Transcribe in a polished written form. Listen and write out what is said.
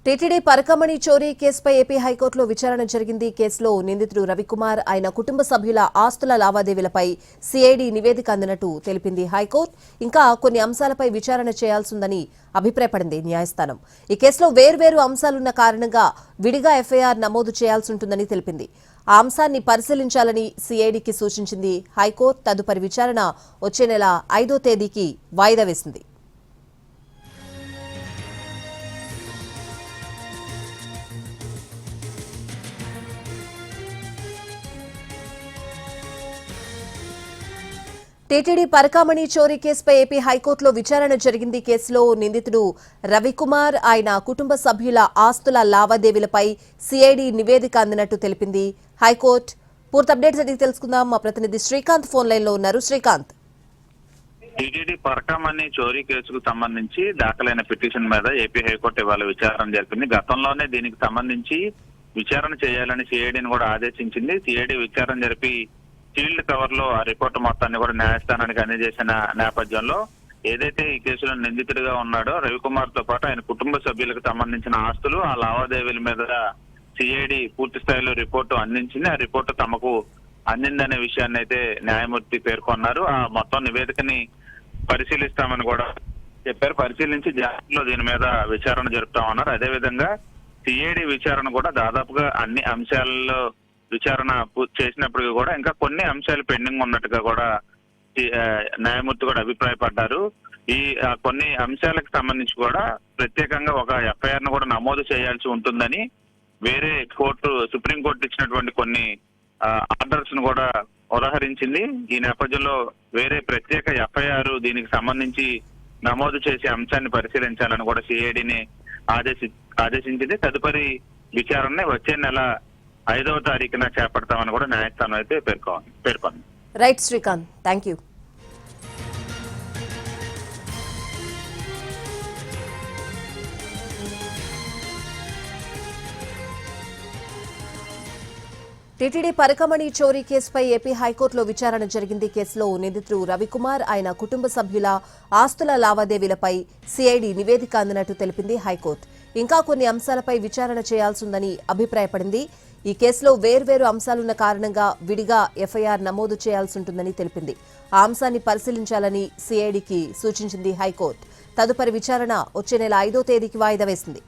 TTD పరకమణి చోరీ కేసుపై ఏపీ హైకోర్టులో విచారణ జరిగింది. కేసులో నిందితుడు రవికుమార్ ఆయన కుటుంబ సభ్యుల ఆస్తుల లావాదేవీలపై సిఐడి నివేదిక అందినట్టు తెలిపింది హైకోర్టు. ఇంకా కొన్ని అంశాలపై విచారణ చేయాల్సిందని అభిప్రాయపడింది న్యాయస్థానం. ఈ కేసులో వేర్వేరు అంశాలున్న కారణంగా విడిగా ఎఫ్ఐఆర్ నమోదు చేయాల్సి ఉంటుందని తెలిపింది. ఆ అంశాన్ని పరిశీలించాలని సిఐడికి సూచించింది హైకోర్టు. తదుపరి విచారణ వచ్చే నెల 5వ తేదీకి వాయిదా వేసింది. టీటీడీ పరకామణి చోరీ కేసుపై ఏపీ హైకోర్టులో విచారణ జరిగింది. కేసులో నిందితుడు రవికుమార్ ఆయన కుటుంబ సభ్యుల ఆస్తుల లావాదేవీలపై సిఐడి నివేదిక అందినట్టు తెలిపింది హైకోర్టు. పూర్తి అప్డేట్స్ అడిగి తెలుసుకుందాం. మా ప్రతినిధి శ్రీకాంత్ ఫోన్ లైన్ లో ఉన్నారు. శ్రీకాంత్, టీటీడీ పరకామణి చోరీ కేసుకు సంబంధించి దాఖలైన పిటిషన్ మీద ఏపీ హైకోర్టు ఇవాళ విచారణ జరిపింది. గతంలోనే దీనికి సంబంధించి విచారణ చేయాలని సిఐడిని కూడా ఆదేశించింది. సిఐడి విచారణ జరిపి సీల్డ్ కవర్ లో ఆ రిపోర్టు మొత్తాన్ని కూడా న్యాయస్థానానికి అందజేసిన నేపథ్యంలో ఏదైతే ఈ కేసులో నిందితుడిగా ఉన్నాడో రవికుమార్ తో పాటు ఆయన కుటుంబ సభ్యులకు సంబంధించిన ఆస్తులు ఆ లావాదేవీల మీద సిఐడి పూర్తి స్థాయిలో రిపోర్టు అందించింది. ఆ రిపోర్టు తమకు అందిందనే విషయాన్ని అయితే న్యాయమూర్తి పేర్కొన్నారు. ఆ మొత్తం నివేదికని పరిశీలిస్తామని కూడా చెప్పారు. పరిశీలించి జాగ్రత్తలో దీని మీద విచారణ జరుపుతామన్నారు. అదేవిధంగా సిఐడి విచారణ కూడా దాదాపుగా అన్ని అంశాలలో విచారణ పూర్తి చేసినప్పటికీ కూడా ఇంకా కొన్ని అంశాలు పెండింగ్ ఉన్నట్టుగా కూడా న్యాయమూర్తి కూడా అభిప్రాయపడ్డారు. ఈ కొన్ని అంశాలకు సంబంధించి కూడా ప్రత్యేకంగా ఒక ఎఫ్ఐఆర్ ను కూడా నమోదు చేయాల్సి ఉంటుందని వేరే కోర్టు సుప్రీంకోర్టు ఇచ్చినటువంటి కొన్ని ఆర్డర్స్ ను కూడా ఉదహరించింది. ఈ నేపథ్యంలో వేరే ప్రత్యేక ఎఫ్ఐఆర్ దీనికి సంబంధించి నమోదు చేసే అంశాన్ని పరిశీలించాలని కూడా సిఐడిని ఆదేశించింది. తదుపరి విచారణని వచ్చే నెల 5వ తారీఖున చేపడతామని కూడా న్యాయస్థానం అయితే పేర్కొంది. Right Srikanth, thank you. TTD పరకమణి చోరీ కేసుపై ఏపీ హైకోర్టులో విచారణ జరిగింది. కేసులో నిందితుడు రవికుమార్ ఆయన కుటుంబ సభ్యుల ఆస్తుల లావాదేవీలపై సిఐడి నివేదిక అందినట్టు తెలిపింది హైకోర్టు. ఇంకా కొన్ని అంశాలపై విచారణ చేయాల్సిందని అభిప్రాయపడింది. ఈ కేసులో వేర్వేరు అంశాలున్న కారణంగా విడిగా ఎఫ్ఐఆర్ నమోదు చేయాల్సి ఉంటుందని తెలిపింది. ఆ అంశాన్ని పరిశీలించాలని సిఐడికి సూచించింది హైకోర్టు. తదుపరి విచారణ వచ్చే నెల 5వ తేదీకి వాయిదా వేసింది.